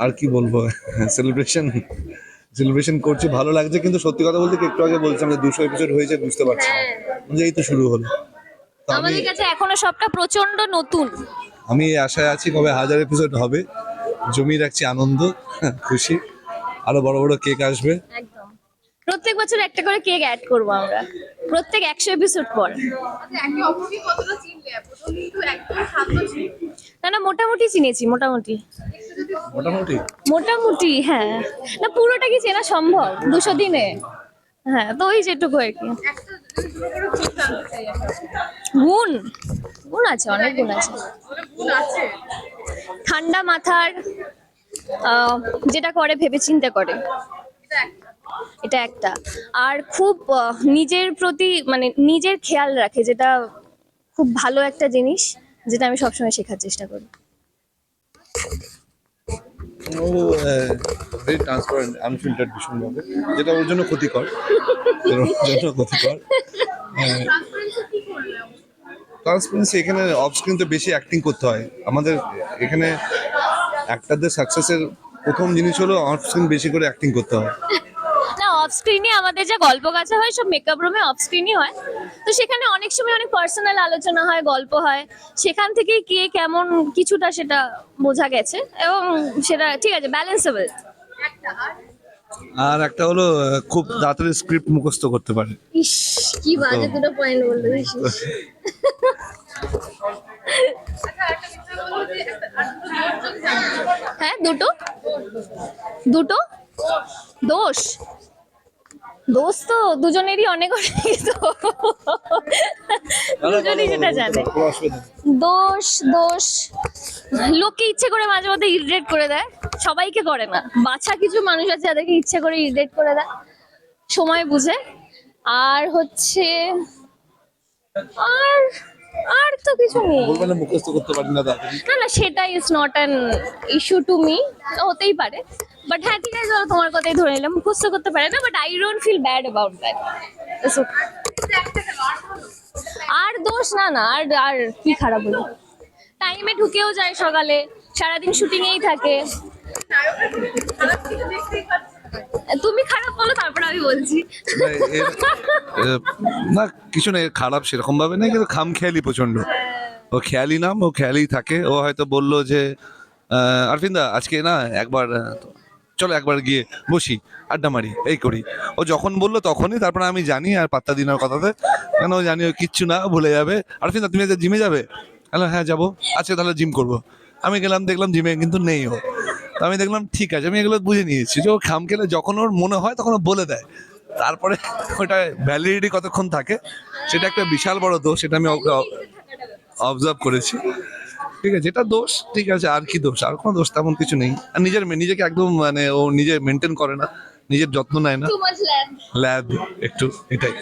আর কি বলবো, celebration celebration করছি, ভালো লাগছে। কিন্তু সত্যি কথা বলতে কি, একটু আগে বলছিলাম যে 200 এপিসোড হয়েছে, বুঝতে পারছি না, যে এই তো শুরু হলো। তো আমি আমাদের কাছে এখনো সবটা প্রচন্ড নতুন। আমি আশায় আছি কবে 1000 এপিসোড হবে, জমিয়ে রাখছি আনন্দ, খুশি, আরো বড় বড় কেক আসবে। একদম প্রত্যেক বছর একটা করে কেক অ্যাড করবো আমরা, প্রত্যেক 100 এপিসোড পর। না না, মোটামুটি চিনেছি, মোটামুটি মোটামুটি মোটামুটি হ্যাঁ। না পুরোটা কি চেনা সম্ভব 200 দিনে? হ্যাঁ, তো ওই যেটুকু আর কি। গুণ গুণ আছে, অনেক গুণ আছে। ঠান্ডা মাথার, যেটা করে ভেবেচিন্তে করে, এটা একটা। আর খুব নিজের প্রতি মানে নিজের খেয়াল রাখে, যেটা খুব ভালো একটা জিনিস, যেটা আমি সবসময় শেখার চেষ্টা করি। ও ভেরি ট্রান্সপারেন্ট, আনফিল্টার্ড ভীষণভাবে, যেটা ওর জন্য ক্ষতিকর, ট্রান্সপারেন্সি। এখানে অফ স্ক্রিন তো বেশি অ্যাক্টিং করতে হয় আমাদের। এখানে অ্যাক্টারদের সাকসেসের প্রথম জিনিস হলো অফ স্ক্রিন বেশি করে অ্যাক্টিং করতে হয়। না, অফ স্ক্রিনে আমাদের যা গল্প গাছা হয় সব মেকআপ রুমে অফ স্ক্রিনই হয়। তো সেখানে অনেক সময় অনেক পার্সোনাল আলোচনা হয়, গল্প হয়, সেখান থেকেই কে কেমন কিছুটা সেটা বোঝা গেছে, এবং সেটা ঠিক আছে, ব্যালেন্সেবল। আর একটা হলো খুব তাড়াতাড়ি স্ক্রিপ্ট মুখস্থ করতে পারে। ইস, কি বাজে দুটো পয়েন্ট বললো, ইস ইস। হ্যাঁ, দুটো দুটো দোষ। দোষ তো দুজনেরই অনেক অনেক, তো দুজনই যেটা জানে। কোনো অসুবিধা নেই। দোষ দোষ লোককে ইচ্ছে করে মাঝে মধ্যে ইরিটেট করে দেয়, সবাইকে করে না, বাছা কিছু মানুষ আছে যাদেরকে ইচ্ছে করে ইরিটেট করে দেয় সময় বুঝে। আর হচ্ছে, আর আর তো কিছু নেই। বলবে না মুখস্থ করতে পারি না তাড়াতাড়ি। না না, সেটা is not an issue to me, হতেই পারে। বাট হ্যাঁ, ঠিক আছে, ধরো তোমার কথাই ধরে নিলাম, মুখস্থ করতে পারে না, but I don't feel bad about that. আর দোষ না, না আর আর কি খারাপ হলো, টাইমে ঢুকেও যায় সকালে, সারাদিন শুটিং এই থাকে। তুমি খারাপ বলো, তারপর আমি বলছি। না, এর না কিছু নেই, খারাপ সেরকম ভাবে না, কিন্তু খামখেয়ালি প্রচন্ড। ও খেয়ালি নাম, ও খেয়ালি থাকে। ও হয়তো বললো যে আরফিন্দা আজকে না একবার চলো একবার গিয়ে বসি, আড্ডা মারি, এই করি। ও যখন বললো তখনই, তারপরে আমি জানি আর পাত্তা দিই না ওর কথাতে, কেন ও জানি ও কিচ্ছু না ভুলে যাবে। আরফিন্দা তুমি আজকে জিমে যাবে? হ্যালো, হ্যাঁ যাবো। আচ্ছা তাহলে জিম করবো। আমি গেলাম, দেখলাম জিমে কিন্তু নেই ও। তো আমি দেখলাম ঠিক আছে, আমি এগুলো বুঝে নিয়েছি যে ও খাম খেলে যখন ওর মনে হয় তখন ও বলে দেয়। তারপরে ওটা ভ্যালিডিটি কতক্ষণ থাকে সেটা একটা বিশাল বড় দোষ, সেটা আমি অবজার্ভ করেছি। ঠিক আছে, যেটা দোষ ঠিক আছে, আর কি দোষ, আর কোনো দোষ তেমন কিছু নেই। আর নিজেকে একদম মানে ও নিজে মেনটেন করে না, নিজের যত্ন নেয় না, টু মাচ ল্যাব। ল্যাব একটু, এটাই।